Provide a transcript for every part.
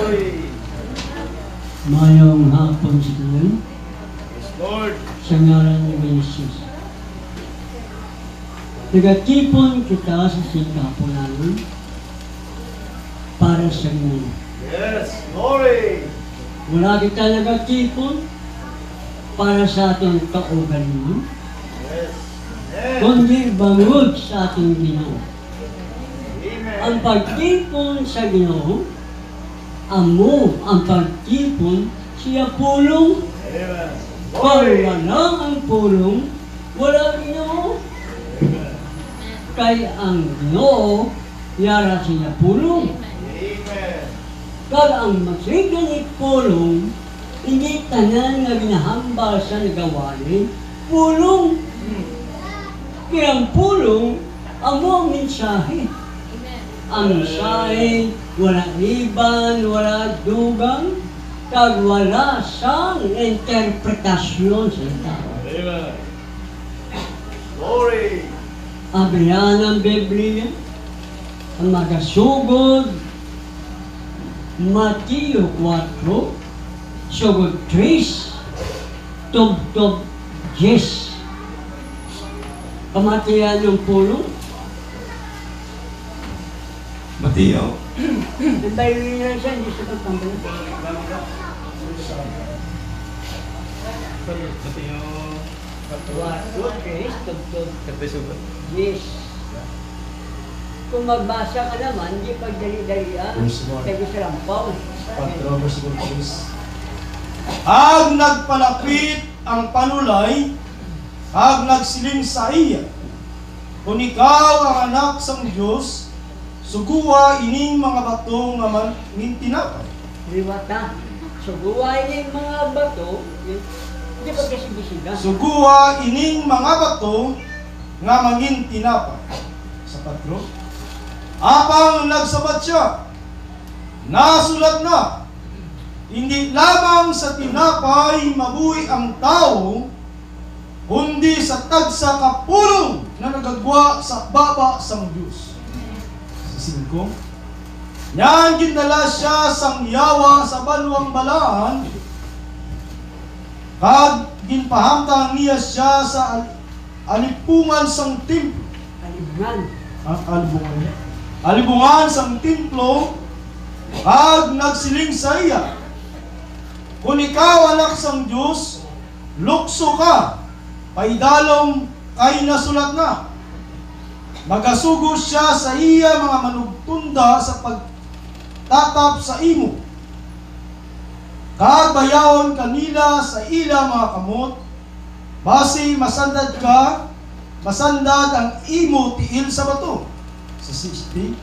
Glory. Mayong hapon sa tuloy. Yes, Lord. Sa ngalan ni Jesus. Nagatipon kita sa singkapo namin para sa inyo. Yes, glory. Wala kita nagatipon para sa atong kauban mo, Yes. Amen. kundi bangod sa ating Ginoo. Amen. Ang pagtipon sa Ginoo, amo ang pagtipon siya pulong. Amen. Kung Glory. wala ang pulong, wala Ginoo. Kaya ang Ginoo, yara siya pulong. Amen. Kaya ang magsiganit pulong, hindi tanan nga ginahambal sa nagawali, pulong. Kaya ang pulong, amo ang mensahe. Ang mensahe, wala iban, wala dugang, kag wala sang interpretasyon sa tao. Amen. Glory. Abrihan ang Biblia, ang magasugod, Mateo 4, sugod 3, tub-tub 10. Kamatiyan ng pulong. Mateo. Ang tayo rin siya, hindi siya pagpambalik. Mateo. 4, 3, tub-tub Kapisugot. 10. Kung magbasa ka naman, hindi pagdali-dalian. Verse 1. Kaya gusto lang pa. 4 versículo 3. Ag nagpalapit ang panulay, ag nagsiling sa iya. Kung ikaw ang anak sang Diyos, suguwa ining mga bato nga mangintinapay. Liwata. So, buhay niya yung mga bato, hindi pa kasi bisida. Suguwa ining mga bato nga mangintinapay. Sa 4. Apang nagsabat siya, nasulat na, hindi lamang sa tinapay mabuhi ang tao, kundi sa tagsa kapulong na nagagwa sa baba sang Diyos. Sa 5. Yan gindala siya sang yawa sa banwang balaan, kag ginpahamtang niya siya sa alipungan sang templo. Kalibungan. Alibungan sang templo, kag nagsiling sa iya. Kung ikaw anak sang Diyos, lukso ka, paidalom kay nasulat na. Magasugo siya sa iya mga manugtunda sa pagtatap sa imo. Kag bayawon kanila sa ila mga kamot, base masandad ka, masandad ang imo tiil sa bato. Sa 60,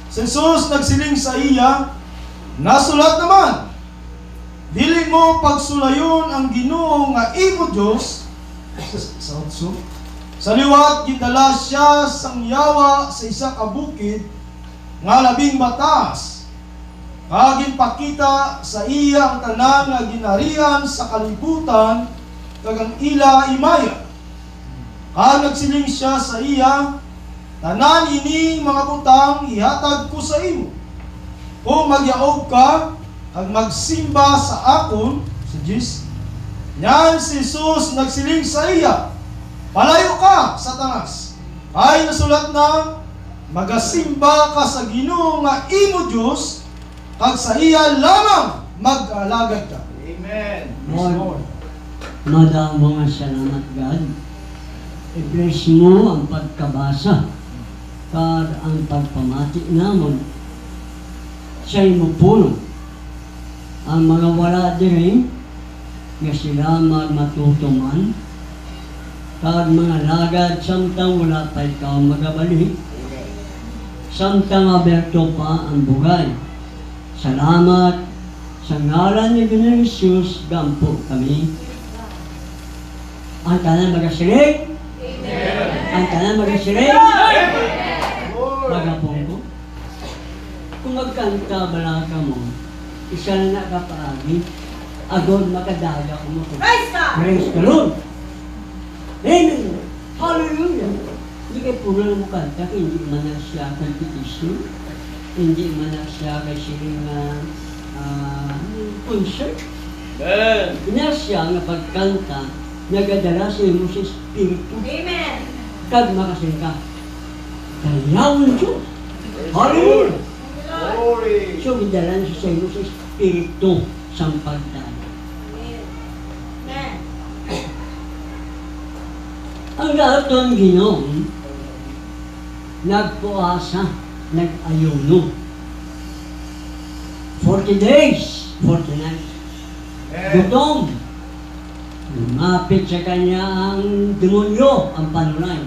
si Jesus nagsiling sa iya, nasulat naman, dili mo pagsulayon ang Ginoo nga imo Dios. Sa 8, sa liwat gidala siya sang yawa sa isa ka bukid nga labing batas, kag ginpakita sa iya ang tanan nga ginarihan sa kalibutan kag ang ila imaya. Kag nagsiling siya sa iya, tanan ini mga butang ihatag ko sa imo. Kung magyaog ka, kag magsimba sa akon, sa Diyos, nyan si Jesus nagsiling sa iya, palayo ka, Satanas. Ay nasulat na, magasimba ka sa Ginoo nga imo Diyos, kag sa iya lamang mag-alagad ka. Amen. Lord, madamo nga salamat, God. I-bless mo ang pagkabasa, kag ang pagpamati namon sa imo puno. Ang mga wala din, nga sila matutuman, kag mga lagad, samtang wala pa ikaw magabalik, samtang aberto pa ang bugay. Salamat sa ngalan ni Ginoong Jesus, gampo kami. Ang tanan magasilig? Ang tanan magasilig? Magapong ko. Kung magkanta balaga mo, isa na nakapaagi, agod makadaga ko mo. Praise the Lord! Amen! Hallelujah! Hindi kayo puro mo kanta, hindi man na siya kay petition, hindi man na siya kay siling concert. Amen. Ina siya nga pagkanta, nagadala sa imo sa Espiritu. Amen. Kag makasing ka. Dayawon Diyos. Hallelujah! Glory. So, gidalan siya sa imo sa Espiritu sa pagdala. Amen. Ang lahat Ginoon, nagpuasa, nag-ayuno. 40 days, 40 nights. Amen. Gutom. Lumapit sa kanya ang demonyo, ang panunay.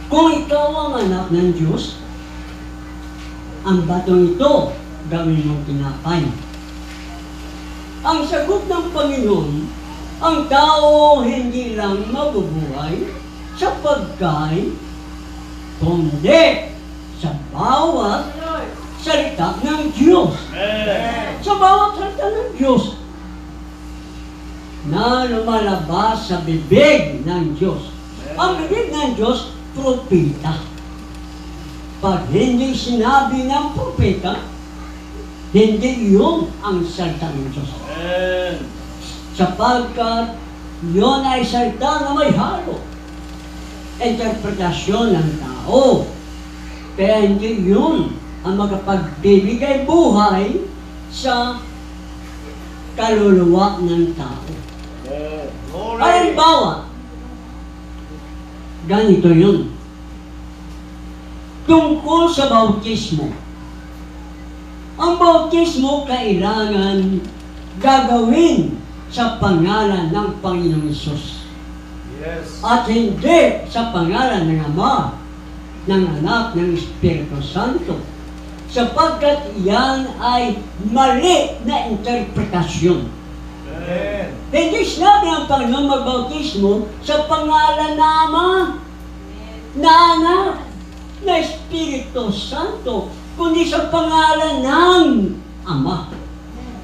Kung ikaw ang anak ng Diyos, ang batong ito, gawin mong tinapay. Ang sagot ng Panginoon, ang tao hindi lang mabubuhay sa pagkain, kundi sa bawat Lord. salita ng Diyos. Amen. Sa bawat salita ng Diyos na lumalabas sa bibig ng Diyos. Ang bibig ng Diyos, propeta. Pag hindi sinabi ng propeta, hindi yun ang salita ng Diyos. Amen. Sapagkat yun ay salita na may halo. Interpretasyon ng tao. Kaya hindi yun ang makapagbibigay buhay sa kaluluwa ng tao. Amen. Glory. Halimbawa, ganito yun. Tungkol sa bautismo. Ang bautismo kailangan gagawin sa pangalan ng Panginoong Hesus. Yes. At hindi sa pangalan ng Ama, ng Anak, ng Espiritu Santo. Sapagkat yan ay mali na interpretasyon. Amen. Hindi sinabi ang Panginoon magbautismo sa pangalan na Ama, na Anak, na Espiritu Santo, kundi sa pangalan ng Ama.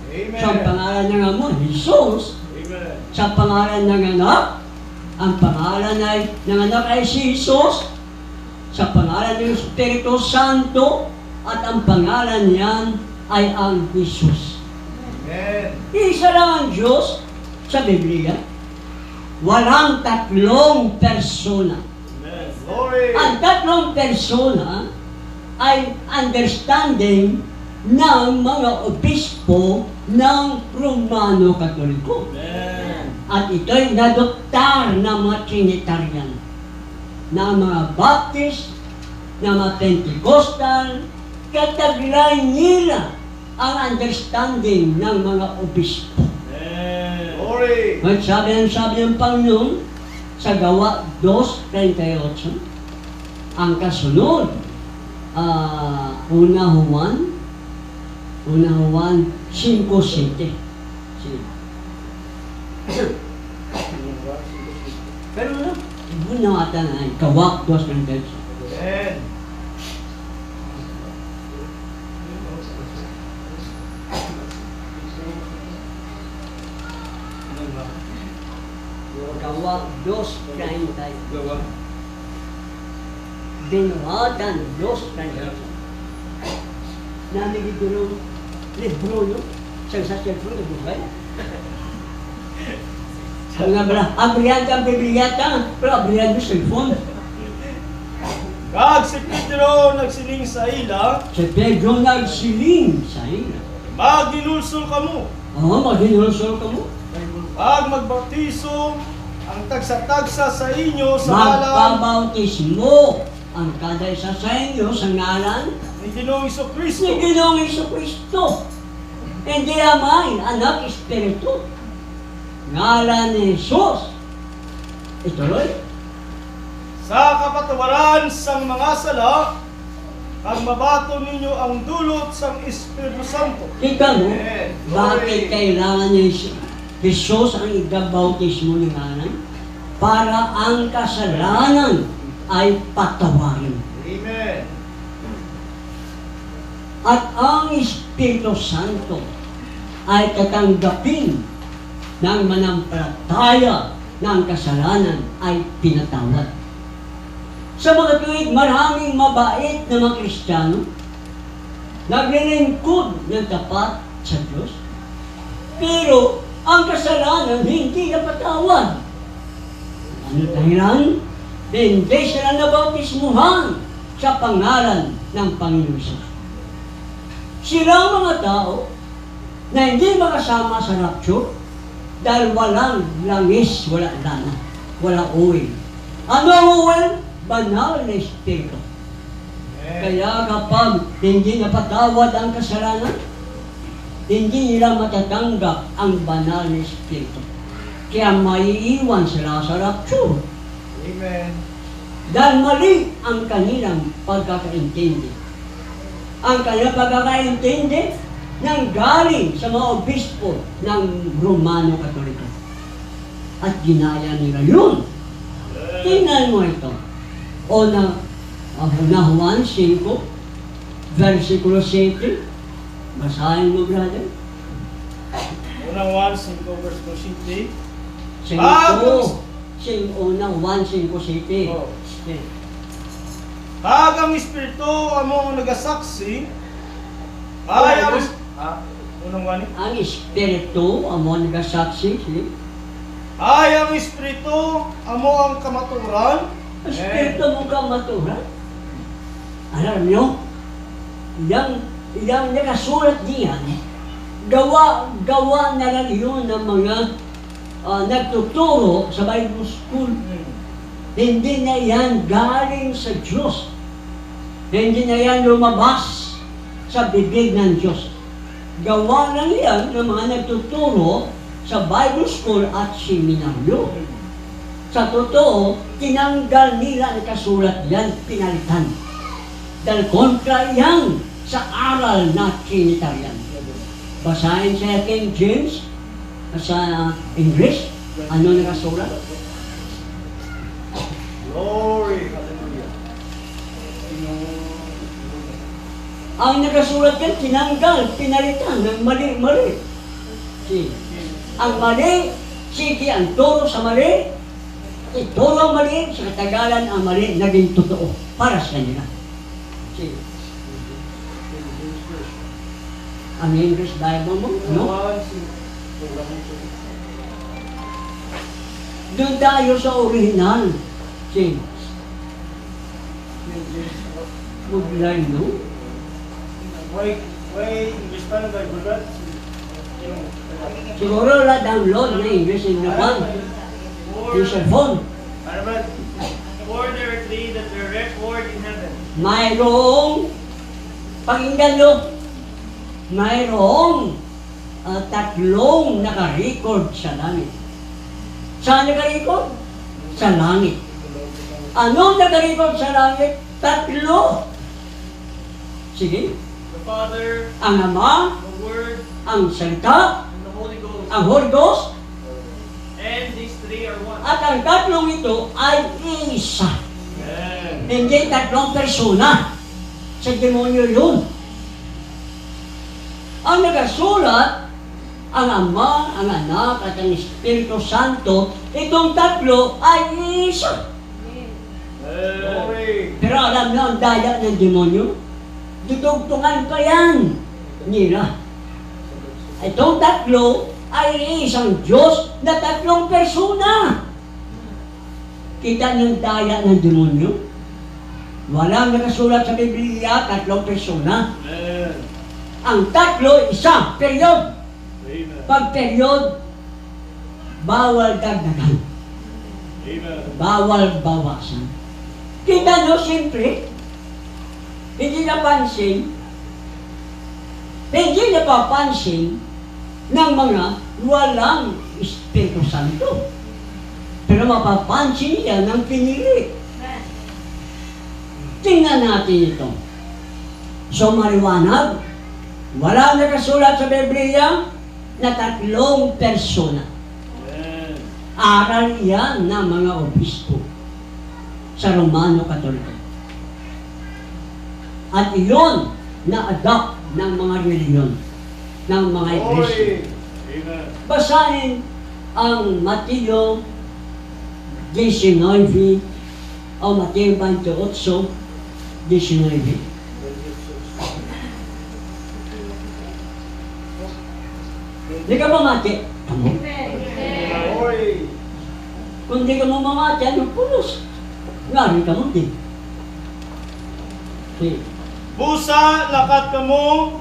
Amen. Sa pangalan ng Ama, Jesus. Amen. Sa pangalan ng Anak, ang pangalan ng Anak ay si Jesus. Sa pangalan ng Espiritu Santo, at ang pangalan niyan ay ang Jesus. Amen. Isa lang ang Diyos sa Biblia. Walang tatlong persona. Amen. Glory. Ang tatlong persona ay understanding ng mga obispo ng Romano Katoliko. Amen. At ito'y nadoktar ng mga Trinitarian, ng mga Baptist, ng mga Pentecostal, kataglay nila ang understanding ng mga obispo. Amen. Glory. At sabi ng Panginoon sa Gawa 2:38, ang kasunod, Una Juan 5:7. Pero ano? Ibu na ata na Gawa 2:38. Amen. Gawa 2:38. Binuhatan 2:38. Namin ito ng libro, no? Sa cellphone na buhay. Sabi nga pala, abriyante ang bibliyata, pero abriyante yung cellphone. Kag si Pedro nagsiling sa ila, Si Pedro nagsiling sa ila. magginulsol kamo. Oo, maghinulsol ka mo. Kag magbaptiso ang tagsa-tagsa sa inyo sa ngalan Magpabautismo ang kada isa sa inyo sa ngalan ni Ginoong Kristo. ni Ginoong Jesucristo. Hindi Ama, Anak, Espiritu. Ngalan ni Jesus. Ituloy. Sa kapatawaran sang mga sala, kag mabato ninyo ang dulot sang Espiritu Santo. Ika mo, Amen. bakit kailangan ni Jesus ang igabautismo ng ngalan? Para ang kasalanan ay patawarin. Amen. At ang Espiritu Santo ay tatanggapin ng manampalataya ng kasalanan ay pinatawad. Sa mga tuwid, maraming mabait na mga Kristiyano naglilingkod ng tapat sa Diyos. Pero ang kasalanan hindi napatawad. Ano dahilan? Hindi sila nabautismuhan sa pangalan ng Panginoon Jesus. Sila ang mga tao na hindi makasama sa rapture dahil walang langis, wala lana, wala oil. Ano ang oil? Banal na Espiritu. Kaya kapag hindi napatawad ang kasalanan, hindi nila matatanggap ang banal na Espiritu. Kaya maiiwan sila sa rapture. Amen. Dahil mali ang kanilang pagkakaintindi. Ang kanilang pagkakaintindi nang galing sa mga obispo ng Romano Katoliko. At ginaya nila yun. Tingnan mo ito. O na Juan 5, versikulo 7. Basahin mo, brother. Unang 1, 5 verse 7. 5. Unang 1, 5, 7. Oh. Pag ang Espiritu amo nagasaksi, ay ang unang 1 Ang Espiritu, amon nagasaksi, ay ang Espiritu amo ang kamaturan. Espiritu mong kamaturan. Alam nyo, yung nakasulat diyan, gawa na lang yun ng mga nagtuturo sa Bible School. Hindi na yan galing sa Diyos. Hindi na yan lumabas sa bibig ng Diyos. Gawa lang yan ng mga nagtuturo sa Bible School at seminaryo. Sa totoo, tinanggal nila ang kasulat yan, pinalitan. Dahil kontra yan sa aral na Trinitarian. Basahin sa King James, sa English, ano nakasulat? Glory. Hallelujah. Ang nakasulat yan, tinanggal, pinalitan ng mali-mali. Ang mali, sige ang turo sa mali, ituro ang mali, sa katagalan ang mali, naging totoo para sa kanila. Sige. Ang English Bible mo, no? Doon tayo sa original. Sige. Would like, no? Wait, English pa na Bible ba? Siguro download na English in Japan. Yung cellphone. Ano ba? For directly that the record in heaven. Mayroong, pakinggan nyo, mayroong tatlong naka-record sa langit. Saan naka-record? Sa langit. Anong naka-record sa langit? Tatlo. Sige. The Father, Ang Ama, the Word, ang Salita, and the Holy Ghost. ang Holy Ghost, And these three are one. at ang tatlong ito ay isa. Amen. Hindi tatlong persona. Sa demonyo yun. Ang nagasulat, ang Ama, ang Anak, at ang Espiritu Santo, itong tatlo ay isa. Glory. Pero alam nyo, ang daya ng demonyo, dudugtungan pa yan nila. Itong tatlo ay isang Diyos na tatlong persona. Kita ng daya ng demonyo? Walang nakasulat sa Biblia, tatlong persona. Amen. Ang tatlo, isa, period. Amen. Pag period, bawal dagdagan. Amen. Bawal bawasan. Kita nyo, siyempre, hindi napansin, hindi napapansin ng mga walang Espiritu Santo. Pero mapapansin niya ng pinili. Tingnan natin ito. So maliwanag, wala nakasulat sa Biblia na tatlong persona. Amen. Aral yan ng mga obispo sa Romano Katoliko. At iyon na-adopt ng mga reliyon, ng mga iglesia. Glory. Amen. Basahin ang Mateo 19 o Mateo 28, 19. Hindi ka mamati. Tamo. Glory. Kung di ka mo mamati, ano pulos? Ngari ka mo din. Okay. Busa lakat kamo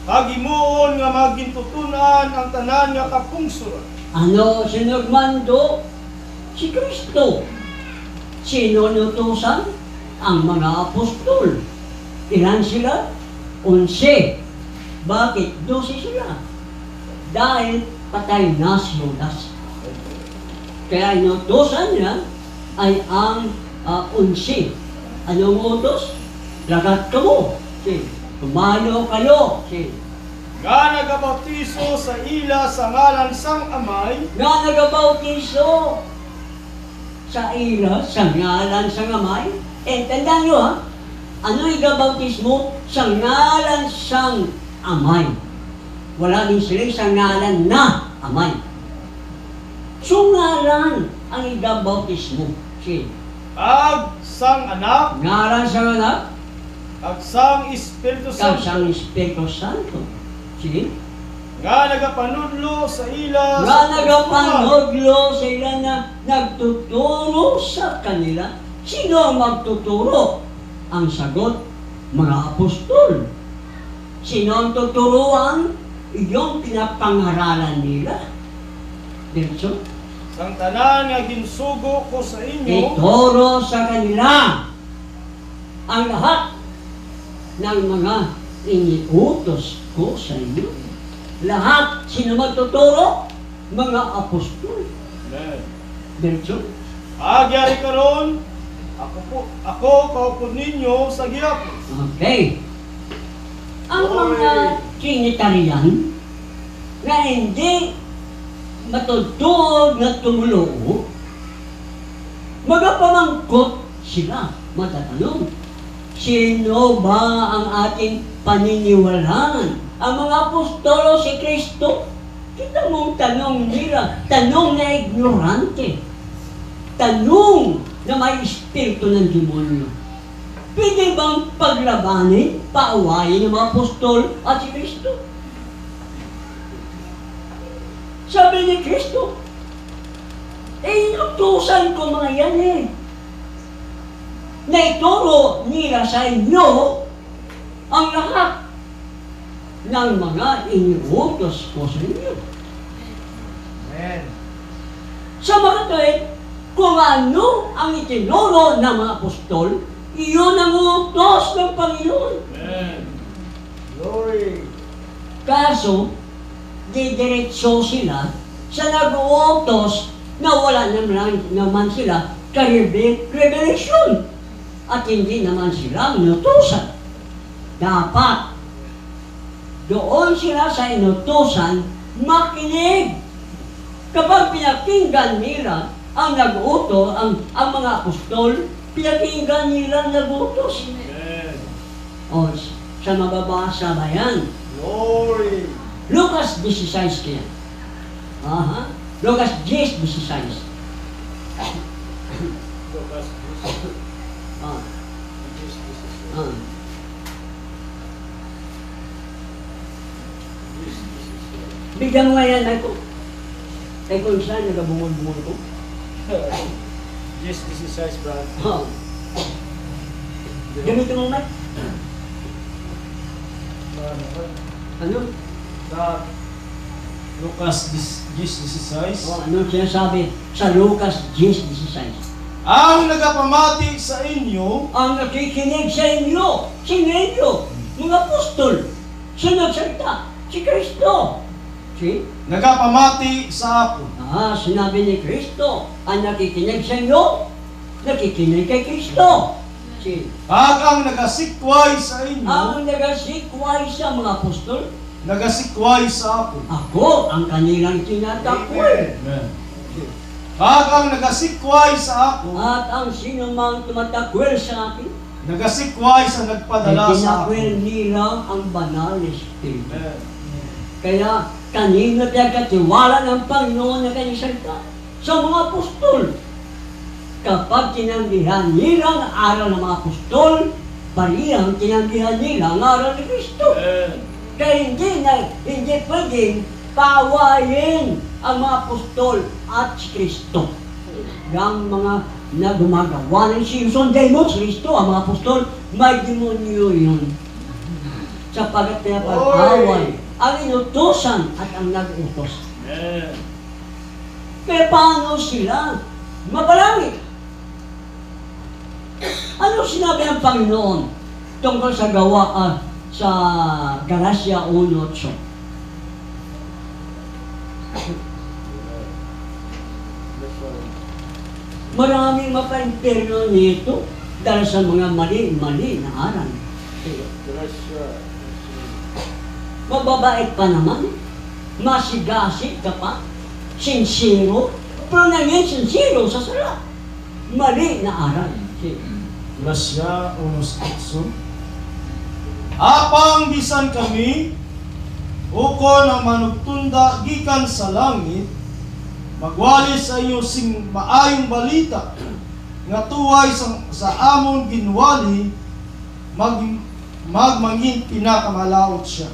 kagimuon nga magintutunan ang tanan nga kapungsuran. Ano sinagmando? Si Kristo. Sino nutusan? Ang mga apostol. Ilan sila? 11. Bakit? 12 sila. Dahil patay na si Judas. Kaya inutusan niya ay ang 11. Anong utos? Lagat ka mo. Kumalo kayo. Nga nagabaptiso sa ila sa ngalan sang amay, Nga nagabautiso sa ila, sa ngalan sa ngamay. Tandaan nyo ha, ano igabautismo? Sa ngalan sang amay. Wala din sila sa ngalan na amay. So ngalan ang igabautismo. ag sang anak, Ngalan sa anak, ag sang Espiritu kag Santo. sa Espiritu Santo. Sige. Nga nagapanudlo sa ila Nga nagapanodlo sila na nagtuturo sa kanila. Sino ang magtuturo? Ang sagot, mga apostol. Sino ang tuturuan? Yung pinapangaralan nila. Dirso, sang tanan nga ginsugo ko sa inyo, ituro sa kanila ang lahat ng mga iniutos ko sa inyo. Lahat, sino magtuturo? Mga apostol. Dirso, agyari karon, ako kaupod ninyo sa gihapon. okay. Ang mga Trinitarian na hindi matutog na tumulong, magapamangkot sila, matatanong. Sino ba ang ating paniniwalaan? Ang mga apostolo si Kristo? Kita mong tanong nila, tanong na ignorante. Tanong na may espiritu ng demonyo. Pwede bang paglabanin, paawayin ng mga apostol at si Kristo? Sabi ni Kristo, inutusan ko mga yan na ituro nila sa inyo ang lahat ng mga iniutos ko sa inyo. Amen. Sa mga tuwid, kung ano ang itinuro ng mga apostol, iyon ang utos ng Panginoon. Amen. Glory. Kaso, didiretso sila sa nag-uutos na wala naman sila ka-revelation at hindi naman sila inutusan. Dapat doon sila sa inutusan makinig. Kapag pinakinggan nila ang nag-uutos, ang mga apostol, pinakinggan nila ang nag-uutos. Amen. O, sa mababasa ba yan? Glory. Lucas 16 kaya. Aha. Lucas 10:16. Lucas Ah. 10:16. Ah. Bigyan mo nga yan, Michael. Ay kung saan nagabungol-bungol ko. 10:16, brad. Oh. Gamitin mo, Mike. Ano? Sa Lucas 10:16. Oh, ano sinasabi sa Lucas 10:16? Ang nagapamati sa inyo, Ang nakikinig sa inyo, sino inyo? Mga apostol. Sino nagsalita? Si Kristo. Si? nagapamati sa ako. Sinabi ni Kristo, ang nakikinig sa inyo, nakikinig kay Kristo. Si? At ang nagasikway sa inyo, Ang nagasikway sa mga apostol, nagasikway sa ako. ako ang kanilang tinatakwil. At ang nagasikway sa ako, At ang sino mang tumatakwil sa akin, nagasikway sa ay nagpadala sa ako. tinakwil nila ang banal na Espiritu. Amen. Kaya kanino pinagkatiwala ng Panginoon na kanyang salita? Sa mga apostol. Kapag tinanggihan nila ang aral ng mga apostol, parihang tinanggihan nila ang aral ni Kristo. Amen. Kaya hindi pwedeng Pawayin ang mga apostol at si Kristo. Ang mga na gumagawa ng sunday mo si Kristo, ang mga apostol, may demonyo yun. Sapagat pinapag-away ang inutosan at ang nag-utos. Amen. Kaya paano sila mabalangit? Ano sinabi ng Panginoon tungkol sa sa Galatia 1:8? Maraming mapa-imperno nito dahil sa mga mali-mali na aral. Mababait pa naman, masigasig ka pa, sincero, pero nangyay sincero sa sala. Mali na aral. Galatia 1:8. Apang bisan kami, ukon ang manugtunda gikan sa langit, magwali sa iyo sing maayong balita, nga tuway sa amon ginwali, magmangin pinakamalaot siya.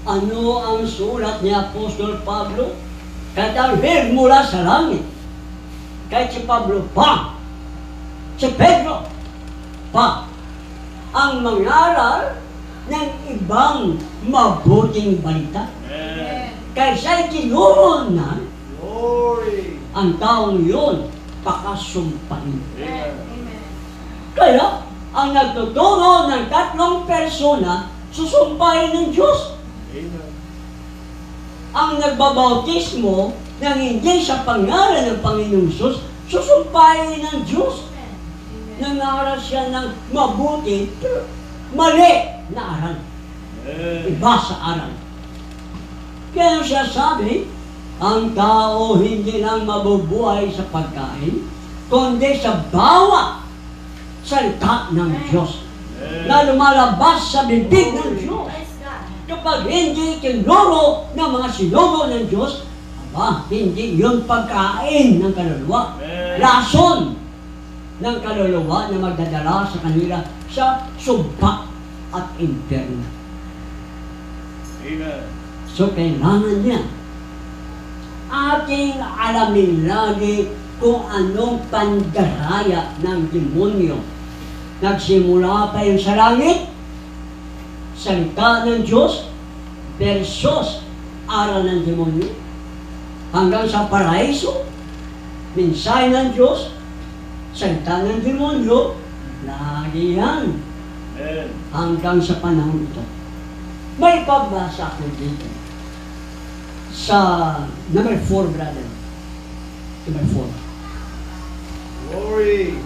Ano ang sulat ni Apostol Pablo? Katalhig mula sa langit. Kahit si Pablo pa, si Pedro pa, ang mangaral ng ibang mabuting balita. Amen. Kaya siya'y tinuro na Glory. ang taong yun pakasumpain. Amen. Amen. Kaya, ang nagtuturo ng tatlong persona, susumpain ng Diyos. Amen. Ang nagbabautismo nang hindi sa pangalan ng Panginoong Sus, susumpain ng Diyos. Nangaral siya ng mabuti, pero mali na aral. Amen. Iba sa aral. Kaya siya sabi, ang tao hindi lang mabubuhay sa pagkain, kundi sa bawat salita ng Diyos na lumalabas sa bibig ng Diyos. Praise God. Kapag hindi tinuro ng mga sinugo ng Diyos, hindi yun pagkain ng kaluluwa. Amen. Rason ng kaluluwa na magdadala sa kanila sa sumpa at impyerno. Amen. So, kailangan niya ating alamin lagi kung anong pandaraya ng demonyo. Nagsimula pa yun sa langit, salita ng Diyos versus aral ng demonyo. Hanggang sa paraiso, mensahe ng Diyos, salita ng demonyo, lagi yan. Amen. Hanggang sa panahon ito. May pagbasa ko dito. Sa number 4, brother. Number 4. Glory.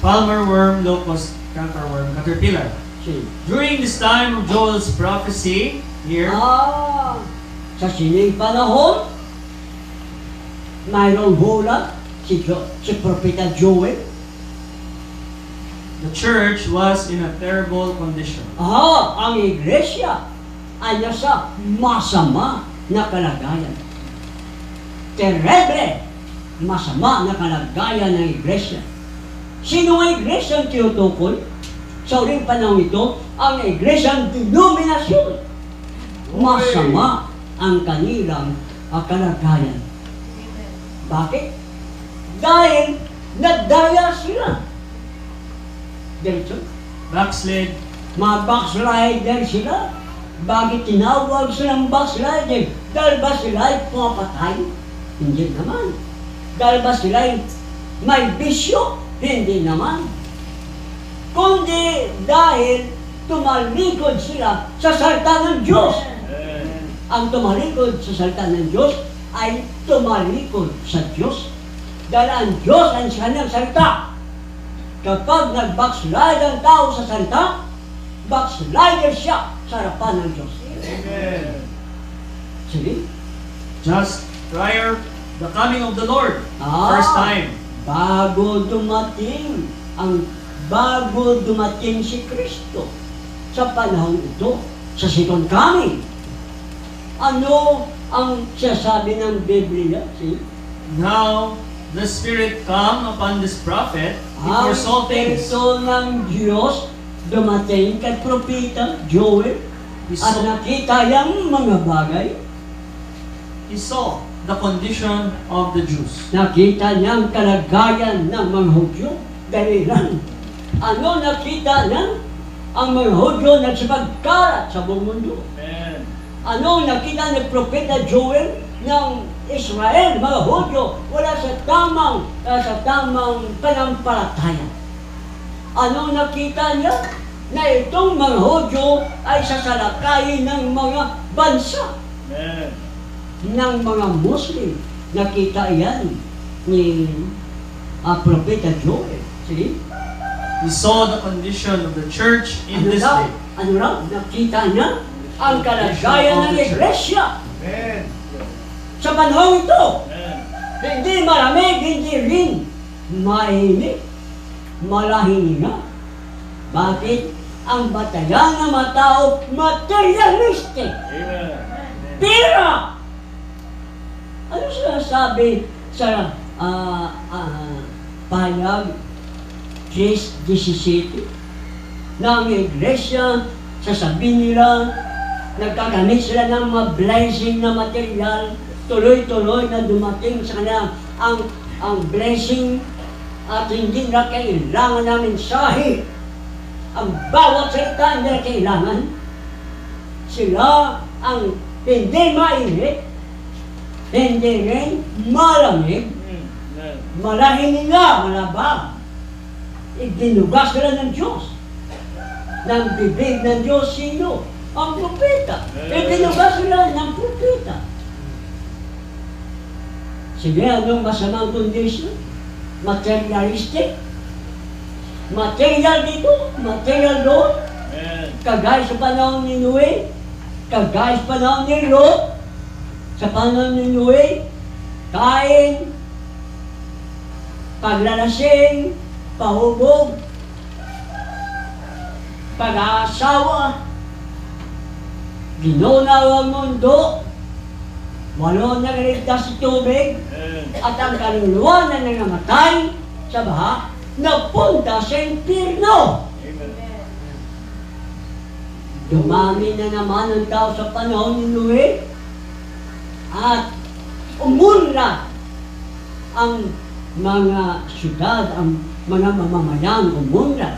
Palmer worm, locust, cankerworm, caterpillar. See. During this time of Joel's prophecy, here, Sa sining panahon, mayroong hula, si Propeta Joel. the church was in a terrible condition. Ang iglesia ay nasa masama na kalagayan. Terrible, masama na kalagayan ng iglesia. Sino ang iglesia ang tinutukoy? Sa uling panahon ito, ang iglesia ang denominasyon. Masama ang kanilang kalagayan. Bakit? Dahil nadaya sila. Ganito, Backslid, mga backslider sila. Bakit tinawag silang backslider? Dahil ba sila ay pumapatay? Hindi naman. Dahil ba sila ay may bisyo? Hindi naman. Kundi dahil tumalikod sila sa salita ng Diyos. Amen. Ang tumalikod sa salita ng Diyos ay tumalikod sa Diyos. Dahil ang Diyos ang kanyang salita. Kapag nag-backslide ang tao sa salita, backslider siya sa harapan ng Diyos. Amen. Sige. just prior the coming of the Lord, first time. Bago dumating si Kristo sa panahon ito, sa second coming. Ano ang sinasabi ng Biblia? See? Now, the Spirit come upon this prophet to Ang foresaw things. Espiritu ng Diyos dumating kay Propeta Joel He at saw, nakita yung mga bagay. he saw the condition of the Jews. Nakita niya ang kalagayan ng mga Hudyo. Dahilan. Ano nakita niya? Ang mga Hudyo nagsipagkalat sa buong mundo. Amen. Ano nakita ni Propeta Joel ng Israel, mga Hudyo, wala sa tamang panampalataya. Ano nakita niya? Na itong mga Hudyo ay sasalakayin ng mga bansa Amen. ng mga Muslim. Nakita yan ni Propeta Joel. See? He saw the condition of the church in Ano this raw? day. Ano raw? Nakita niya ang kalagayan ng Iglesia Amen. sa panahon ito. Amen. Hindi malamig, hindi rin mainit. Malahing na. Bakit? Ang batayan ng mga tao materialistic. Amen. Pera! Ano sinasabi sa pahayag 3:17? Na ang iglesia, sasabihin nila, nagkagamit sila ng mga blessing na material, tuloy-tuloy na dumating sa kanila ang blessing at hindi na kailangan namin mensahe. Ang bawat salita hindi na kailangan. Sila ang hindi mainit, hindi rin malamig, Amen. malahing nga, malabang. Iginugas sila ng Diyos. Ng bibig ng Diyos sino? Ang propeta. Iginugas sila ng propeta. Sige, anong masamang condition? Materialistic? Material dito, material doon. Amen. Kagaya sa panahon ni Noe, kagaya sa panahon ni Lot, sa panahon ni Noe, kain, paglalasing, pahubog, pag-aasawa, ginunaw ang mundo, walo na naligtas sa tubig, Amen. at ang kaluluwa na nangamatay sa baha, napunta sa impyerno. Amen. Dumami na naman ang tao sa panahon ni Noe at umunlad ang mga syudad, ang mga mamamayan umunlad.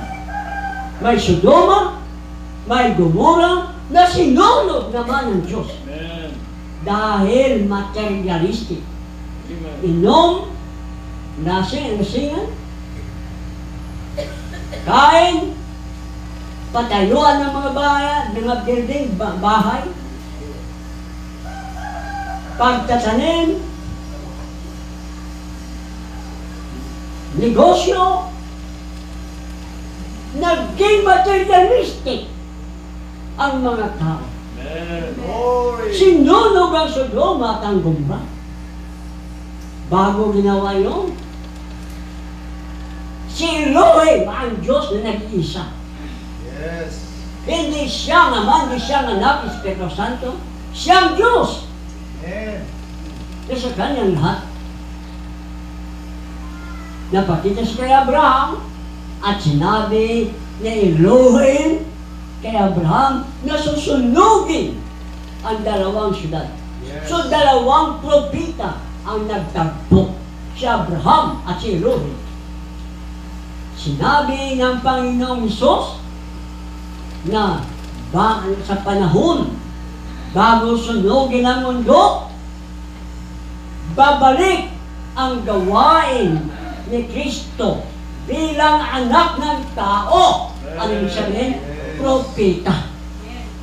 May Sodoma, may Gomora na sinulog naman ng Diyos Amen. dahil materialistic. Amen. Inom, lasingan, kain, patayuan ng mga bahay, mga building, bahay, pagtatanim, negosyo, naging materialistic ang mga tao. Amen. Glory. Sinunog ang Sodoma at ang Gomora. Bago ginawa yun, si Elohim ang Diyos na nag-iisa. Yes. Hindi siya naman, hindi siya anak, Espiritu Santo. Siya ang Diyos. Amen. Nasa kanyang lahat. Napakita siya kay Abraham at sinabi ni Elohim kay Abraham na susunugin ang dalawang syudad. Yes. So dalawang propita ang nagtagpo, si Abraham at si Elohim. Sinabi ng Panginoong Hesus na sa panahon bago sunugin ang mundo, babalik ang gawain ni Kristo bilang anak ng tao. Ano yung sabihin? Propeta.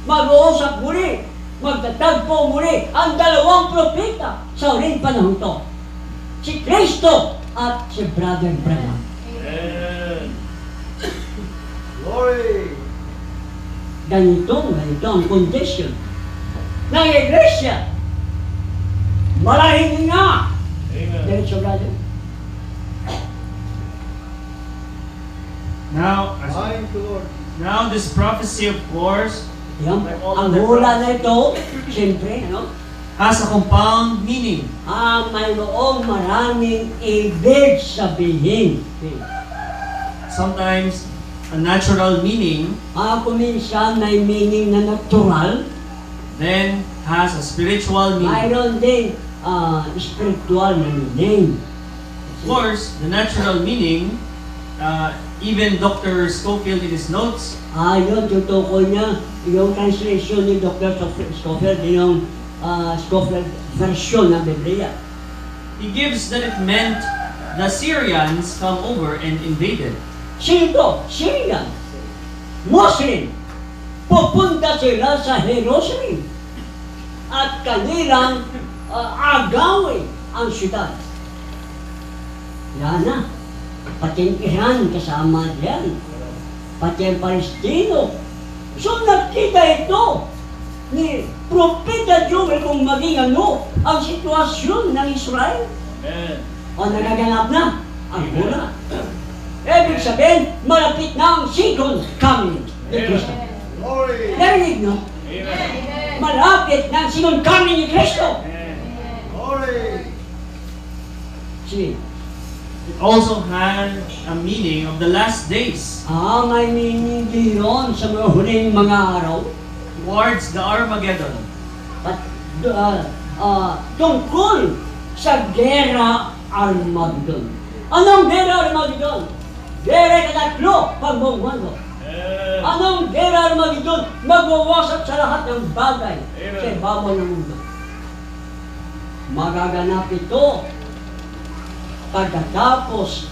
Mag-uusap muli, magtatagpo muli ang dalawang propeta sa uling panahon to. Si Kristo at si Brother Branham. Amen. Glory. Ganito ang condition ng iglesia. Malahing nga. Amen. Diretso, brother. Now this prophecy, of course, Yan. Ang hula na ito, siyempre, ano? has a compound meaning. Mayroong maraming ibig sabihin. Sometimes a natural meaning, Kung minsan may meaning na natural, then has a spiritual meaning. mayroon din spiritual na meaning. Of course, the natural meaning, even Dr. Scofield in his notes, Yun, tutukoy niya, yung translation ni Dr. Scofield, yung Scofield version ng Biblia. he gives that it meant the Syrians come over and invaded. Sino to? Syrian. Muslim. Pupunta sila sa Jerusalem. At kanilang agawin ang syudad. Yan na. Pati ang Iran kasama diyan. Pati ang Palestino. So nakita ito ni Propeta Joel kung maging ano ang sitwasyon ng Israel. O nagaganap na ang gula. Ibig sabihin, malapit na ang second coming ni Kristo. Glory. Narinig no? Malapit na ang second coming ni Kristo. Glory. Sige. It also had a meaning of the last days, May meaning diyon sa mga huling mga araw. towards the Armageddon. At tungkol sa Gera Armageddon. Anong Gera Armageddon? Gera katatlo pag buong mundo. Anong Gera Armageddon? Magwawasak sa lahat ng bagay sa ibabaw ng mundo. Magaganap ito pagkatapos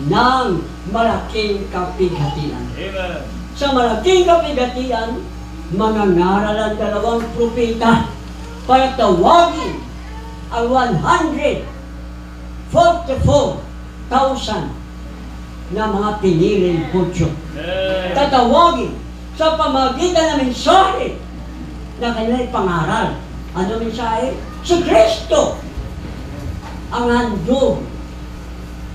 ng malaking kapighatian. Sa malaking kapighatian, mangangaral ang dalawang propeta para tawagin ang 144,000 na mga piniling Hudyo. Tatawagin sa pamagitan ng mensahe na kanilang pangaral. Ano mensahe? Si Kristo ang handog.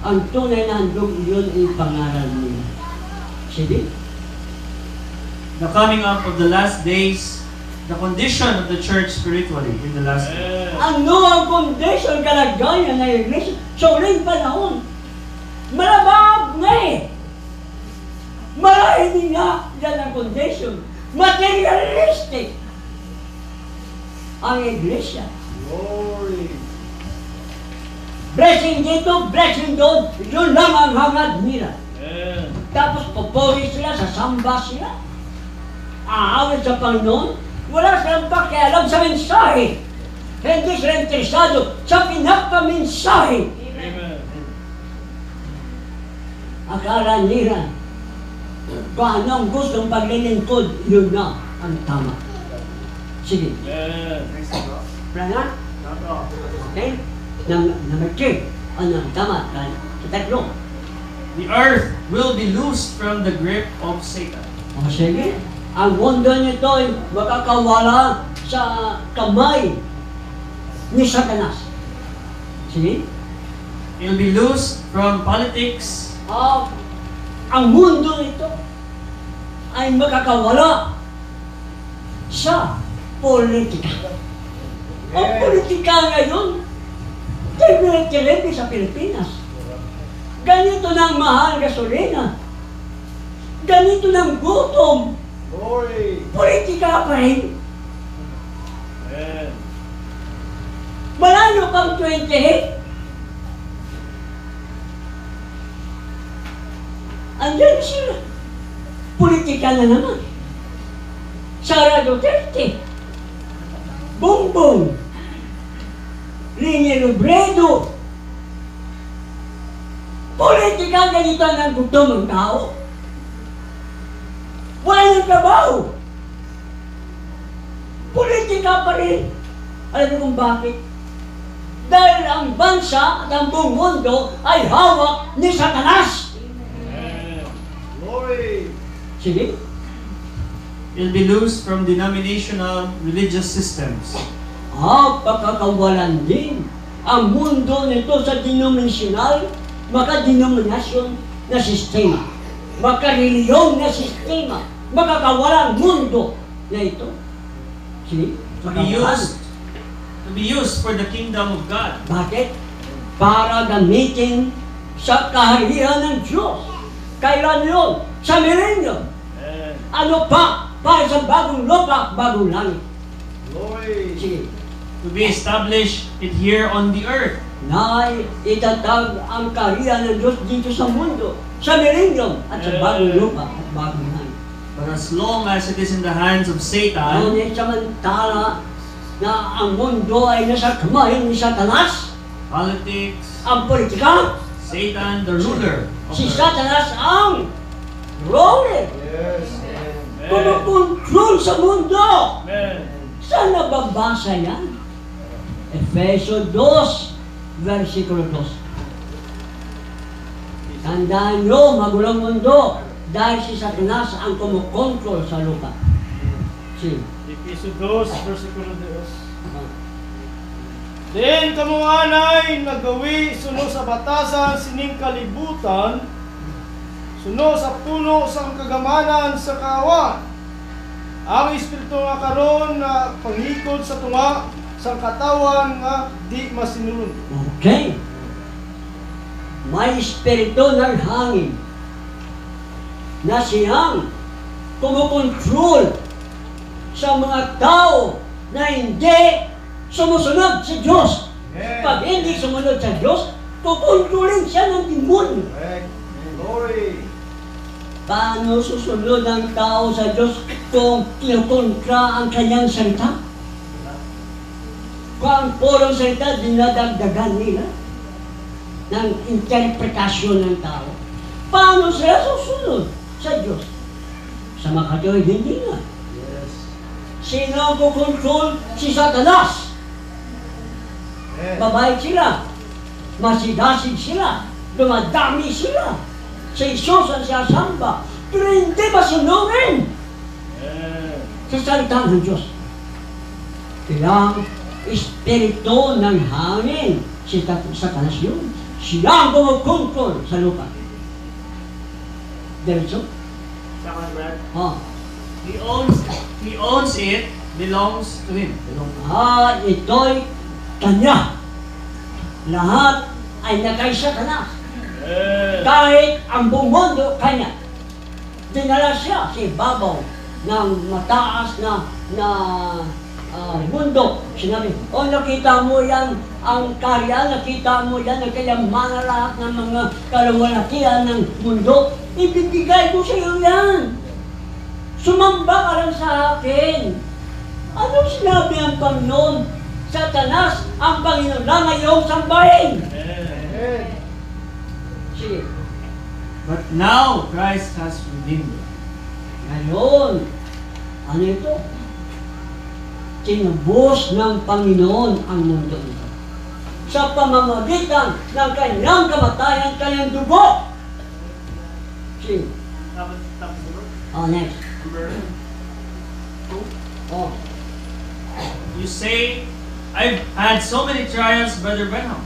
Ang tunay na handog, yun ang pangaral nila. Sige. The coming up of the last days, the condition of the church spiritually in the last days. Ano ang condition kalagayan ng iglesia sa uling panahon? Malabag na eh. Marahil nga yan ang condition. Materialistic ang iglesia. Glory. Blessing dito, blessing doon. Yun lang ang hangad nila. Tapos popori sila, sasamba sila. Aawit sa Panginoon. Wala silang pakialam sa mensahe. Hindi sila interesado sa pinaka-mensahe. Akala nila kung anong gustong paglilingkod, yun na ang tama. Sige. Plana? Okay? Number 3. Ano ang tama? Sa tatlo. The earth will be loosed from the grip of Satan. O sige. Ang mundo nito ay makakawala sa kamay ni Satanas. Sige. It will be loosed from politics, Ang mundo nito ay makakawala sa politika. Ang politika ngayon, tinitin sa Pilipinas. Ganito na ang mahal gasolina. Ganito na ang gutom. Glory. Politika pa rin. Malayo pang 28. Andiyan sila. Politika na naman. Sara Duterte. Bongbong. Linya Robredo. Politika ganito ng gutom ng tao. Wala ng trabaho. Politika pa rin. Alam niyo kung bakit? Dahil ang bansa at ang buong mundo ay hawak ni Satanas. Glory. Sige. It'll be loosed from denominational religious systems. Pagkakawalan din ang mundo nito sa denominational, makadenominasyon na sistema, makareliyon na sistema, makakawalang mundo na ito. Sige. To be used for the kingdom of God. Bakit? Para gamitin sa kaharian ng Diyos. Kailan yun? Sa milenyo. Amen. Ano pa? Para sa bagong lupa, bagong langit. Glory. Sige. To be established it here on the earth. Na itatag ang kaharian ng Diyos dito sa mundo, sa milenyo, at sa bagong lupa at bagong langit. But as long as it is in the hands of Satan, Ngunit samantala na ang mundo ay nasa kamay ni Satanas, politics, ang politika, Satan, the ruler of si the earth. Satanas ang ruler, Yes. kumukontrol sa mundo. Amen. Saan nababasa yan? Efeso 2, versikulo 2. Tandaan nyo, magulong mundo, dahil si Satanas ang kumukontrol sa lupa. Si. Efeso 2, versikulo 2. Din kamuanay nagawi suno sa batasan sining kalibutan, suno sa puno sang kagamanan sa kawan. Ang Espiritu nga karon na pangikod sa tunga sa katawan nga di masinulod. Okay. May espiritu ng hangin na siyang kumukontrol sa mga tao na hindi sumusunod sa Diyos. Pag hindi sumunod sa Diyos, kukontrolin siya ng demonyo. Correct. Glory. Paano susunod ang tao sa Diyos kung kinukontra ang kanyang salita? Kung ang purong salita, dinadagdagan nila ng interpretasyon ng tao. Paano sila susunod sa Diyos? Sa mga katolik, hindi nga. Yes. Sino ang kukontrol? Si Satanas. Amen. Mabait sila. Masigasig sila. Dumadami sila. Sa Isus ang siyasamba. Pero hindi masunurin Amen. sa salita ng Diyos. Kaya ang espiritu ng hangin, si Satanas yun. Siya ang kumukontrol sa lupa. Diretso? Second, Brad. Oh. He owns it, belongs to him. Ito'y kanya. Lahat ay nakay Satanas. Amen. Kahit ang buong mundo kanya. Dinala siya sa ibabaw ng mataas na mundo. Sinabi, nakita mo yan, ang karya, nakita mo yan, ang kayamanan lahat ng mga kalawalakihan ng mundo. Ibibigay ko sa iyo yan. Sumamba ka lang sa akin. Anong sinabi ang Panginoon? Satanas, ang Panginoon lang ay iyong sambahin. Amen. Sige. But now Christ has redeemed it. Ngayon, ano ito? Tinubos ng Panginoon ang mundo ito. Sa pamamagitan ng kanyang kamatayan, kanyang dugo. Sige. Oh, next. Number 2. Oh. You say, I've had so many trials, Brother Branham.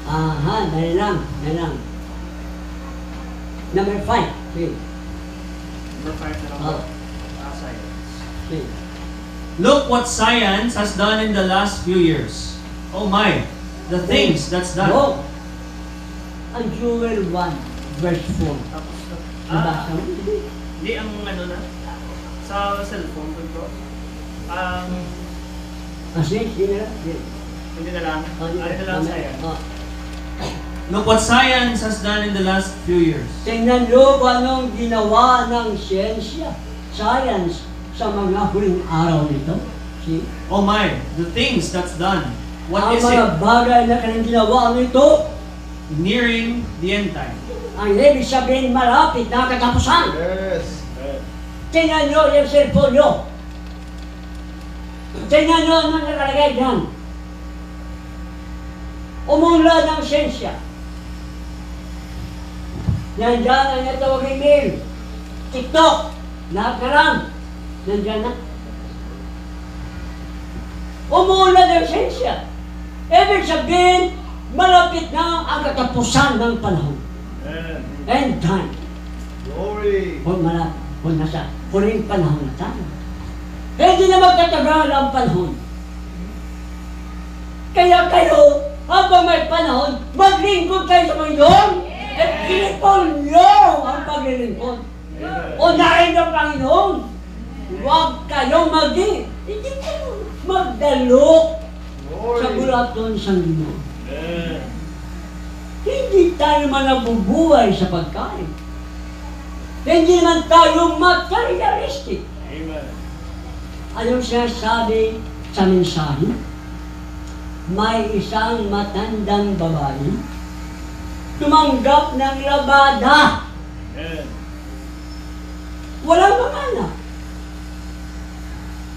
Aha, dali lang. Number 5. Sige. Number 5 na lang. Oh. Science. Sige. Look what science has done in the last few years. Oh my, the things that's done. No. Ang Joel 1, verse 4. Tapos, Nabasa mo? hindi ang ano na, sa cellphone ko. Kasi, sige na. Hindi na lang. Ano na lang science. Oh. Look what science has done in the last few years. Tingnan nyo kung anong ginawa ng siyensya, science, sa mga huling araw nito. See? Oh my, the things that's done. What Ang is mga it? bagay na kanilang ginawa nito, Nearing the end time. ang ibig sabihin malapit na katapusan. Yes. Tingnan nyo yung cellphone nyo. Tingnan nyo ano nakalagay dyan. Umunlad ng siyensya. Nandyan ang natawag email, TikTok, lahat na lang. Nandyan na. Umunlad ng siyensya. Ibig sabihin, malapit na ang katapusan ng panahon. Amen. End time. Glory. Kung malapit, kung nasa huling panahon na tayo. Kaya hindi na magtatagal ang panahon. Kaya kayo, habang may panahon, maglingkod kayo sa Panginoon at kinipon nyo ang paglilingkod. maglingkod. Unahin ng Panginoon. Huwag kayong hindi kayo magdalok sa bulaton sa Ginoo. Hindi tayo man nabubuhay sa pagkain. Hindi man tayo materialistic. Anong sinasabi sa mensahe? May isang matandang babae tumanggap ng labada. Walang mga anak.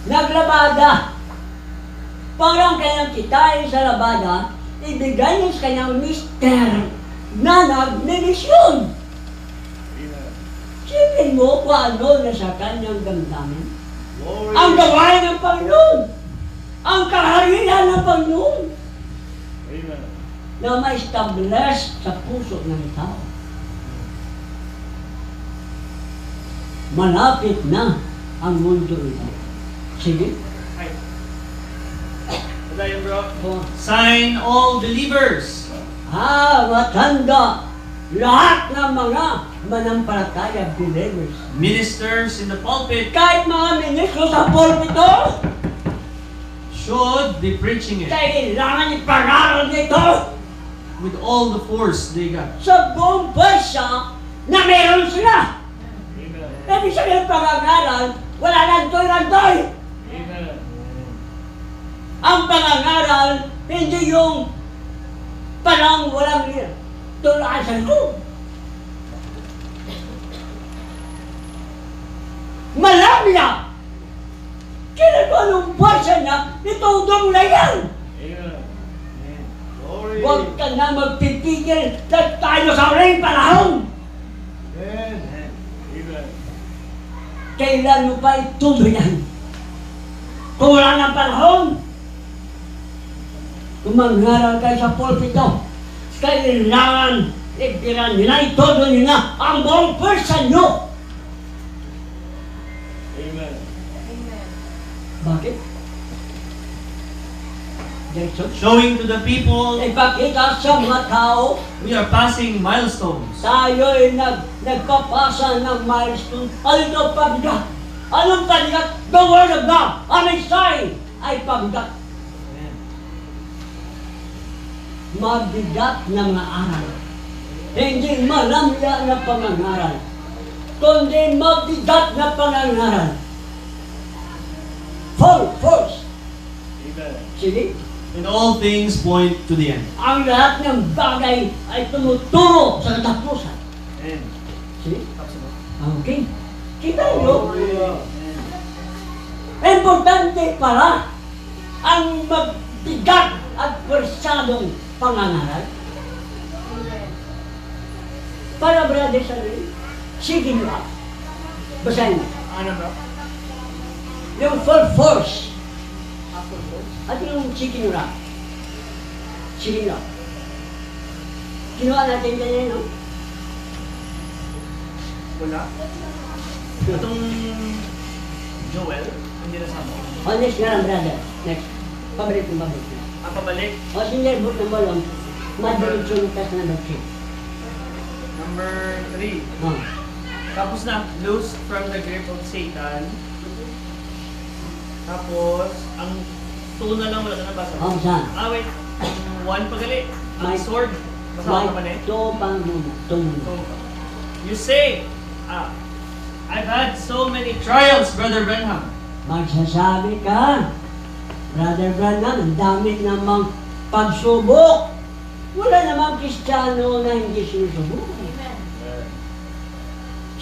Naglabada. Parang kanyang kitain sa labada, ibigay niya sa kanyang mister na nagnimisyon. Sipin mo kung ano na sa kanyang damdamin. Ang gawain ng Panginoon. Ang kaharian ng Panginoon. Na ma-establish sa puso ng tao. Malapit na ang mundo ito. Sige. Sign all believers. Matanda. Lahat ng mga manampalataya believers. Ministers in the pulpit Kahit mga ministro sa pulpito, should be preaching it kailangan ipangaral nito with all the force they got. sa buong bansa na meron sila. Ibig sabihin ng pangangaral, wala lantoy-lantoy. Ang pangangaral, hindi yung parang walang tulaan sa loob. Marami na! Kaya kung anong basa niya, itudong na yan! Huwag ka na magpipigil na tayo sa huling panahon! Kailan mo pa ituloy yan? Kung wala ng panahon, kung mangharal kayo sa pulpito, kailangan ibiran nila, itodo nila ang buong person nyo. Bakit? Jason? Showing to the people Ipakita sa mga tao, we are passing milestones. tayo'y nagpapasa ng milestone. Ano ito pabigat? Anong pabigat? The Word of God, ang mensahe ay pabigat. Mabigat na mga aral. Hindi malamya na pangangaral, kundi mabigat na pangangaral. Force. Sige? And all things point to the end. Ang lahat ng bagay ay tumuturo sa katapusan. Sige? Okay. Kita nyo? Importante pala ang magbigat at persadong pangangaral. Para brother sa rin, sige nyo ako. Basahin mo. Ano bro? Yung full force. At yung sige nyo lang. Sige nyo. Kinuha natin ganyan, no? Wala. Itong Joel, hindi nasama. Honest nga lang, brother. Next. Pabalik. Ang pabalik, O, sinyer, book ng bolong. Madiretso ng test na doctrine. number 3. Oh. Tapos na, loose from the grip of Satan. Tapos, ang 2 na lang wala ka nabasa. Oh, saan? Wait. 1 pagali. Ang May- sword. Basa ko naman eh. Ito pang muna. Ito muna. So, you say, I've had so many Trials, Brother Benham. Magsasabi ka, Brother Branham, ang dami namang pagsubok. Wala namang Kristiyano na hindi sinusubok.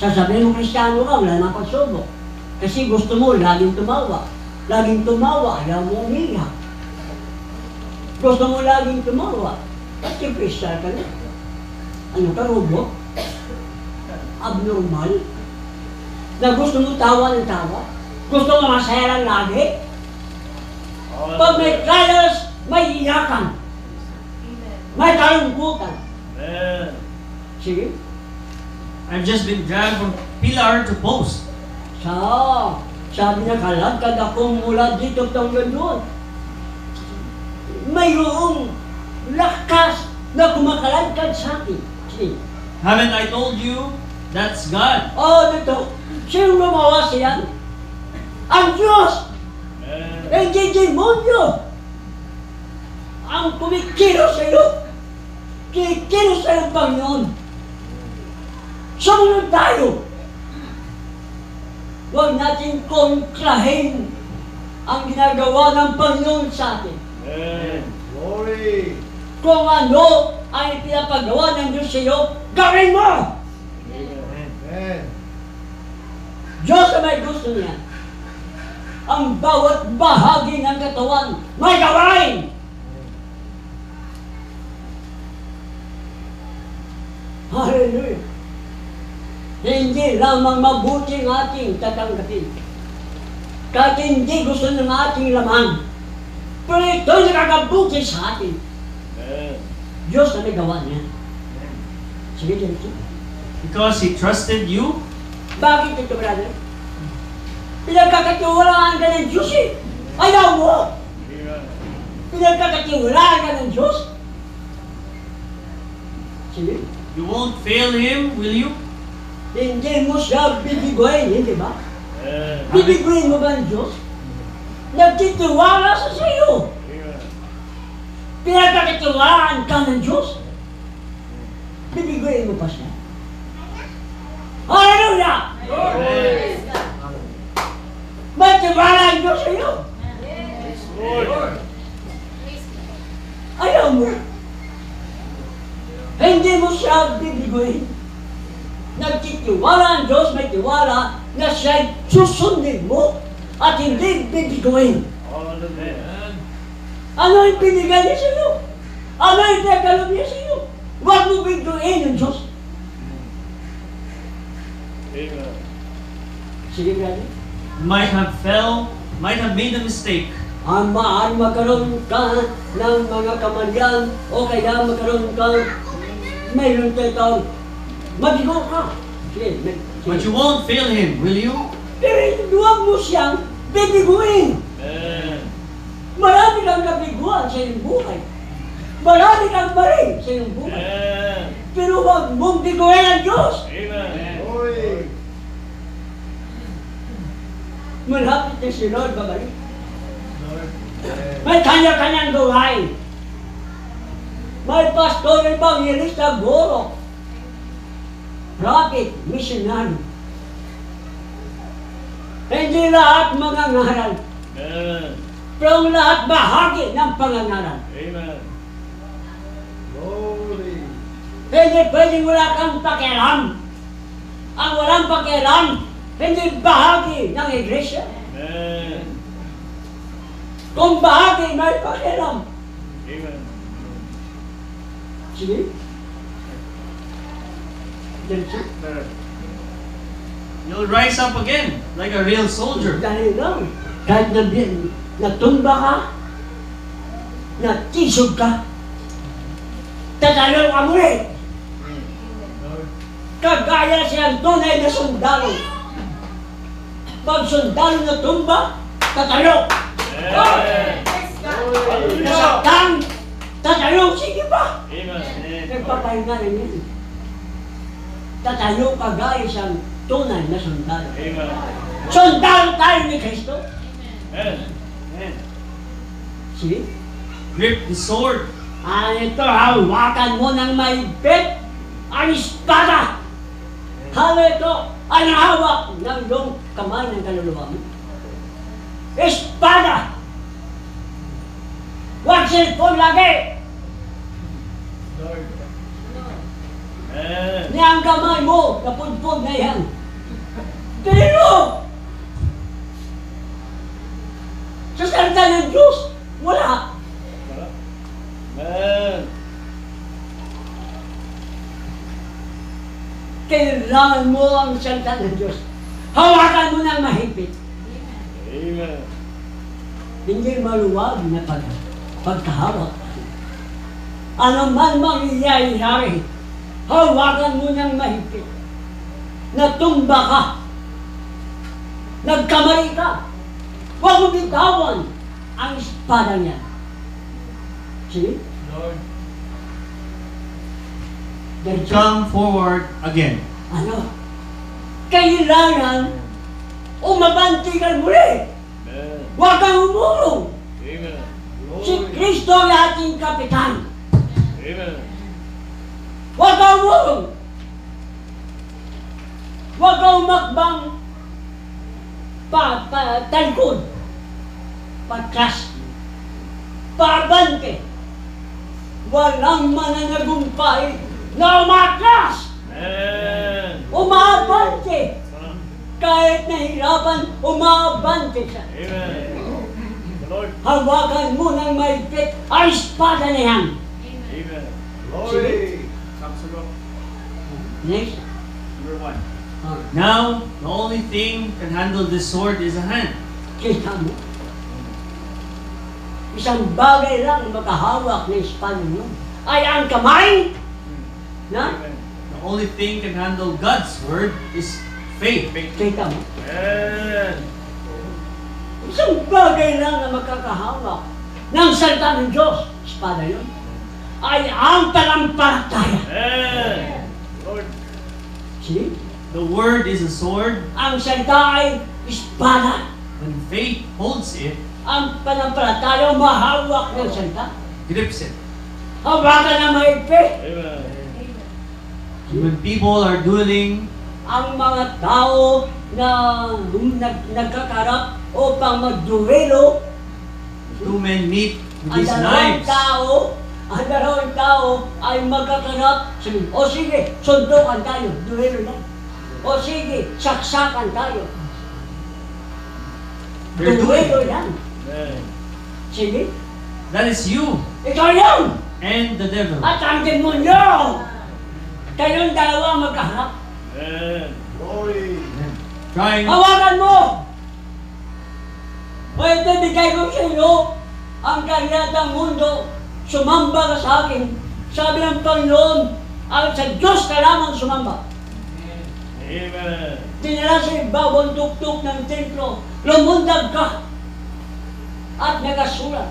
Sasabihin mo Kristiyano ka, wala namang pagsubok. Kasi gusto mo laging tumawa. Laging tumawa, ayaw mo umiyak. Gusto mo laging tumawa. Kasi Kristiyano ka na. Ano ka, robot? Abnormal? Na gusto mo tawa ng tawa? Gusto mo masaya lang lagi? Pag may trials, may iyakan. May kalungkutan. Sige. I've just been dragged from pillar to post. Sabi niya, kalagkad akong mula dito hanggang doon. Mayroong lakas na kumakalagkad sa akin. Sige. Haven't I told you That's God. Oh, dito. Sino gumawa siya? Ang Diyos! Hindi demonyo! Ang kumikilos sa iyo! Kikilos sa iyo, Panginoon! Sumunod tayo! Huwag natin kontrahin ang ginagawa ng Panginoon sa atin. Glory. Kung ano ang pinapagawa ng Diyos sa iyo, gawin mo! Amen. Diyos na may gusto niya. Ang bawat bahagi ng katawan may gawain. Hallelujah. Hindi lamang mabuting ating tatanggapin. Kahit hindi gusto ng ating laman. Pero ito'y nakakabuti sa atin. Diyos na may gawa niya. Sige, Jensen. Because He trusted you. Bakit ito, brother? Pinagkakatiwalaan ka ng Diyos eh. Ayaw mo. Pinagkakatiwalaan ka ng Diyos. Sige. You won't fail Him, will you? Hindi mo siya bibiguin, hindi ba? Bibiguin mo ba ang Diyos? Nagtitiwala sa iyo. Pinagkakatiwalaan ka ng Diyos. Bibiguin mo pa siya. Hallelujah! Praise God. May tiwala ang Diyos sa iyo. Lord. Praise God. Ayaw mo. Hindi mo siya bibiguin. Nagtitiwala ang Diyos, may tiwala na siya'y susundin mo at hindi bibiguin. Ano yung pinigay niya sa iyo? Ano yung pinagkalog niya sa iyo? Huwag mo bibiguin ang Diyos. Sige, brother. You might have fell, might have made a mistake. Ang maaari magkaroon ka ng mga kamalian o kaya magkaroon ka mayroon tayo mabigo ka. Sige, But you won't fail Him, will you? pero huwag mo siyang bibiguin. Marami kang nabiguan sa iyong buhay. Marami kang maring sa iyong buhay. Pero huwag mong biguin ang Diyos. Glory. Malapit na si Lord babalik. May kanya-kanyang gawain. May pastor, evangelista, guro, prophet, missionary. Hindi lahat mga ngaral. Pero ang lahat bahagi ng pangangaral. Glory. Hindi pwedeng wala kang pakialam. Ang walang pakialam, hindi bahagi ng iglesia. Kung bahagi, may pakialam. Sige. Diretso. You'll rise up again like a real soldier. Dahil lang, kahit natumba ka, natisog ka, tatalo ka muli. Kagaya siyang tunay na sundalo. Pag sundalo na tumba, tatalo. Praise God. Nasaktan, tatalo, sige pa. Nagpapahinga rin yan. Tatalo kagaya siyang tunay na sundalo. Sundalo tayo ni Kristo. Sige. Grip the sword. Ito, hawakan mo ng maibit ang espada. Ito, ang hawak ng iyong kamay ng kaluluwa mo. Espada! Huwag cellphone lagi! Ni ang kamay mo, napudpod na yan. Pero, sa salita ng Diyos, wala. Kailangan mo ang salita ng Diyos. Hawakan mo ng mahigpit. Hindi maluwag na pagkahawak. Ano man mangyayari, hawakan mo ng mahigpit. Natumba ka. Nagkamali ka. Huwag mo bitawan ang espada niya. See? Come forward again. Ano? kailangan umabanti ka muli. Huwag kang umulong. Si Kristo ang ating kapitan. Huwag kang umulong. Huwag kang umakbang talikod. Patras. Pabante. Walang mananagumpay na umatras. Umabante. Kahit nahirapan, umabante siya. Hawakan mo ng mahigpit ang espada na yan. Glory. Next. Number 1. Oh, Now, the only thing can handle this sword is a hand. kita mo. Isang bagay lang makahawak ng espada mo ay ang kamay na The only thing can handle God's word is faith. kita mo. Isang bagay lang na makakahawak ng salita ng Diyos, espada yun, ay ang talampalataya. See? The word is a sword. Ang salita ay espada. When faith holds it, Ang panampalataya mahawak ng salita. grips it. Hawakan na mahigpit. When people are dueling, Ang mga tao na nagkakarap upang magduelo, two men meet with ang these dalawang knives. tao ay magkakarap. O sige, sundukan tayo, duelo na. O sige, saksakan tayo. They're Duelo dueling. yan. Sige, That is you ikaw yan! and the devil. At ang demonyo! Kayong dalawa magkaharap. Glory. Trying Hawakan mo! O ito, bigay ko sa iyo ang kahiyatang mundo. Sumamba ka sa akin. Sabi ng Panginoon, ang sa Diyos ka lamang sumamba. Tinala sa ibabang tuktok ng templo, lumundag ka. At nakasulat.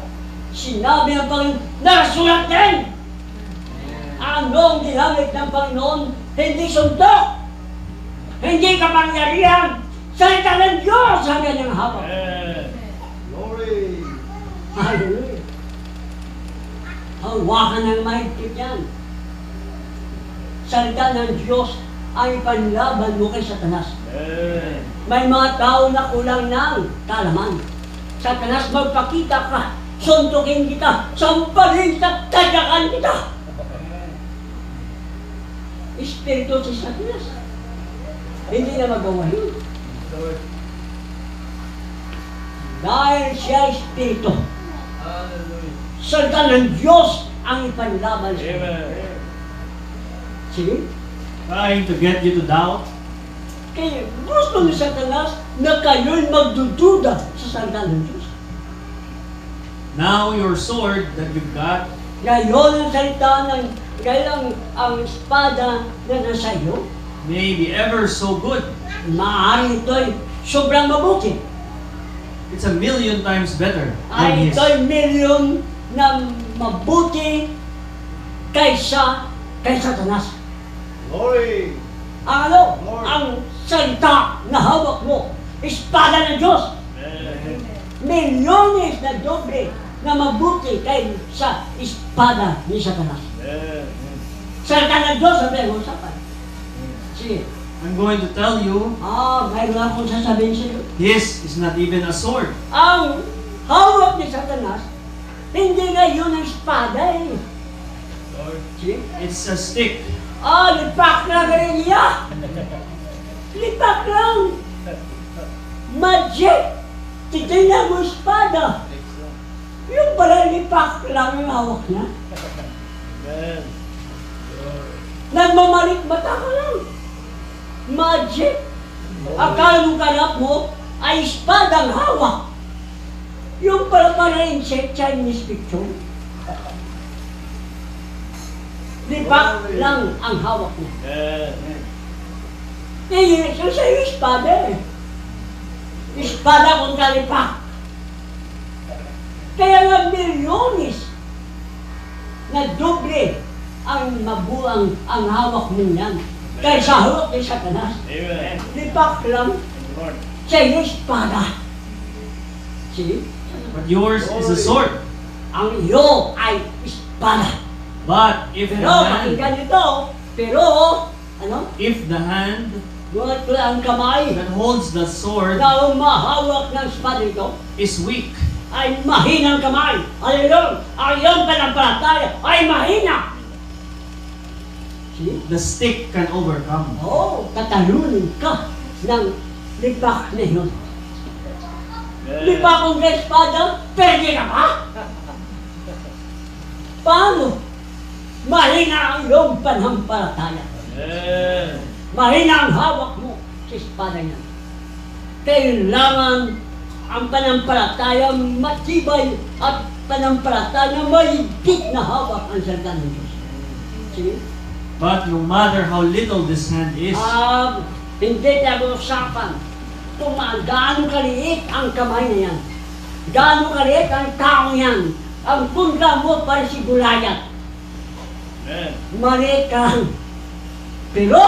Sinabi ng Panginoon, nakasulat din! Ano ang ginamit ng Panginoon? Hindi suntok! Hindi kapangyarihan! Salita ng Diyos ang kanyang hawak. Glory. Hallelujah! Hawakan ng mahigpit yan. Salita ng Diyos ay panlaban mo kay Satanas. May mga tao na kulang ng kalaman. Satanas, magpakita ka, suntukin kita, sampalin kita, tadyakan kita. Espiritu si Satanas. Hindi na magawa yun. Dahil siya espiritu. Salita ng Diyos ang ipanlaban sa iyo. Sige? trying to get you to doubt. Kaya gusto ni Satanas na kayo'y magdududa sa salita ng Diyos. Now your sword that you've got Ngayon ang salita ng kailang ang espada na nasa iyo, may be ever so good. maaari ito'y sobrang mabuti. It's 1,000,000 times better than Ay his. ito'y milyon na mabuti kaysa kay Satanas. Glory. Ang ano? Lord. Ang salita na hawak mo, espada ng Diyos. Milyones na doble na mabuti kay sa espada ni Satanas. Salita ng Diyos ang pinag-uusapan. Sige. I'm going to tell you, Mayroon akong sasabihin sa iyo. his is not even a sword. Ang hawak ni Satanas, hindi nga yun ang espada eh. Sige. It's a stick. Lipak lang rin niya. Lipak lang. Magic. Titignan mo espada. Yung pala lipak lang yung hawak niya. Nagmamalik mata ka lang. Magic. Akala mo kanap mo ay espadang hawak. Yung pala yung Chinese picture. Lipak lang ang hawak niya. Iyon siya sa espada eh. Espada kung kalipak. Kaya nga milyones na doble ang mabuang ang hawak mo niyan. Kaysa hawak ni Satanas. Amen. Lipak lang Lord. sa iyong espada. See? But yours is a sword. Ang iyo ay espada. But if the Pero, hand, pakinggan nito, pero, ano? if the hand Buhat ko ang kamay that holds the sword na umahawak ng espada ito is weak, ay mahinang kamay. Hallelujah! Ang iyong panampalataya ay mahina. See? the stick can overcome. Oo, tatalunin ka ng lipak na yun. Lipak kong espada, pwede ka ba? Paano? Mahina ang iyong panampalataya. Amen. Mahina ang hawak mo sa espada niya. Kailangan ang panampalataya matibay at panampalataya mahigpit na hawak ang salita ng Diyos. Sige? But no matter how little this hand is, Hindi tayo usapan kung gaano kaliit ang kamay na yan. Gaano kaliit ang tao yan. Ang punta mo para si Gulayat. Amen. Maliit ka lang. Pero,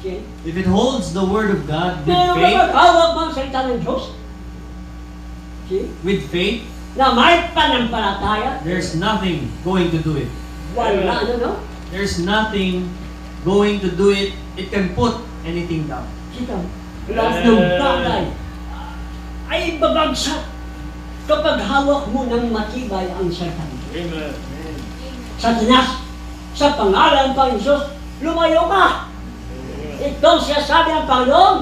if it holds the word of God pero kapag hawak mo ang salita ng Diyos, with faith, na may panampalataya, there's nothing going to do it. wala no? There's nothing going to do it. It can put anything down. Kita, lahat ng bagay ay babagsak kapag hawak mo ng matibay ang salita ng Diyos. Amen. Satanas, sa pangalan ng Diyos, lumayo ka! Ito siya sabi ng Panginoon,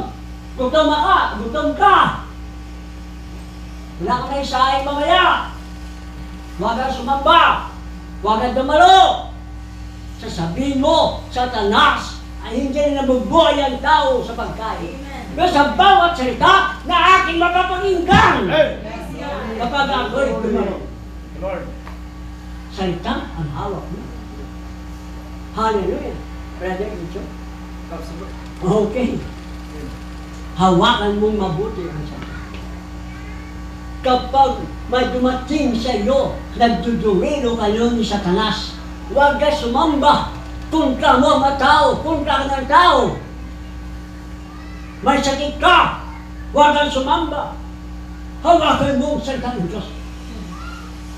gutom ka! Wala ka na isahin mamaya! Huwag kang sumamba! Huwag kang dumalo! Sasabihin mo, Satanas, ay hindi na nabubuhay ang tao sa pagkain. Pero sa bawat salita na aking mapapakinggan, kapag ako'y dumalo. Lord. Salita ang hawak mo. Hallelujah. Brother Richard. Okay. Hawakan mong mabuti ang salita. Kapag may dumating sa iyo, nagduduwelo kayo ni Satanas, huwag ka sumamba. Kontra mo ang tao, kontra ka ng tao. May sakit ka, huwag kang sumamba. Hawakan mo ang salita ng Diyos.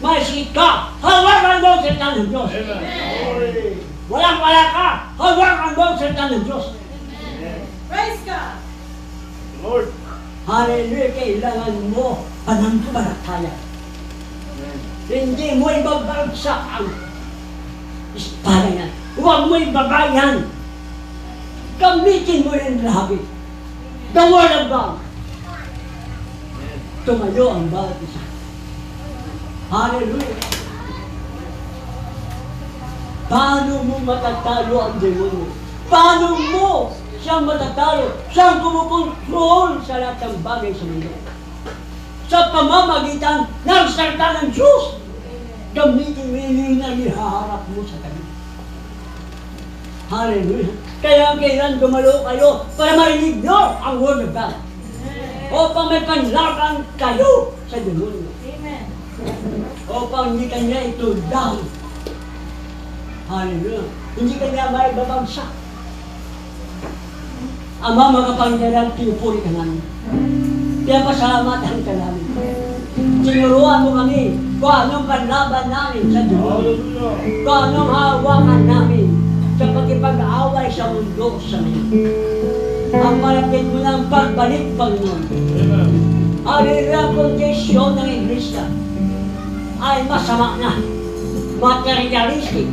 May sakit ka, hawakan mo ang salita ng Diyos. Amen. Walang-wala ka, hawakan mo ang salita ng Diyos. Praise God. Lord. Hallelujah, kailangan mo panampalataya. Hindi mo ibabagsak ang espada yan. Huwag mo ibabayan. Gamitin mo yung labi. The Word of God. Tumayo ang bawat isa. Hallelujah. Paano mo matatalo ang demonyo? Paano mo siyang matatalo? Siyang kumukontrol sa lahat ng bagay sa mundo. Sa pamamagitan ng salita ng Diyos. Gamitin mo yun na ihaharap mo sa kanya. Hallelujah. Kaya kailan dumalo kayo para marinig nyo ang Word of God. Upang may panlaban kayo sa demonyo. Amen. Upang hindi kanya ito down. Hallelujah. Hindi kanya may babagsak. Ama, makapangyarihan, pinupuri ka namin. Kaya pasalamatan ka namin. Tinuruan mo kami kung anong panlaban namin sa demonyo. Hallelujah. Kung anong hawakan namin sa pagkipag-away sa mundo sa ngayon. Ang malapit mo ng pagbalik, Panginoon. Amen. Hallelujah, ang kondisyon ng Iglesia ay masama na, materialistic,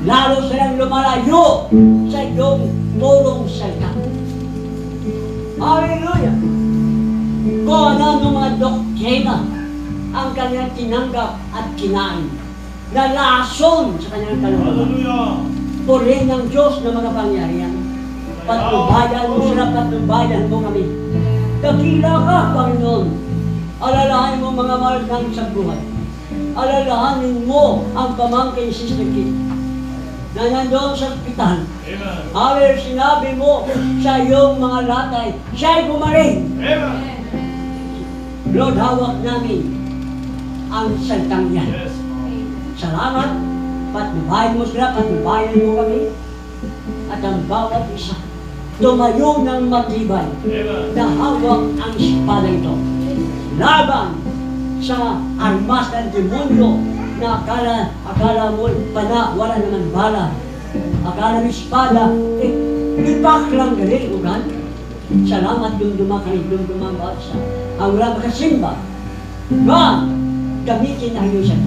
lalo silang lumalayo sa iyong tulong salita. Hallelujah! Kung ano ng mga doktrina ang kanyang tinanggap at kinain, na lason sa kanyang kalooban. Hallelujah. Purihin ng Diyos na mga pangyarihan. Patnubayan mo sila, patnubayan mo kami. Dakila ka, Panginoon. Alalahanin mo mga mahal sa buhay. Alalahanin mo ang pamangkin Sister Kit na nandoon sa ospital. Amen. Hallelujah, sinabi mo sa iyong mga latay, siya'y gumaling. Amen. Lord, hawak namin ang salitang yan. Yes. Salamat, patnubayan mo sila, patnubayan mo kami, at ang bawat isa tumayo ng matibay na hawak ang espada ito. Laban sa armas ng demonyo na akala mo wala naman bala. Akala mo espada, ipak lang galing ugan. Salamat yung dumabawat sa ang wala makasimba. Nga, gamitin na yung siya.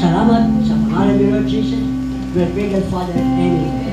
Salamat sa pangalan ni Lord Jesus. We pray that Father, Amen.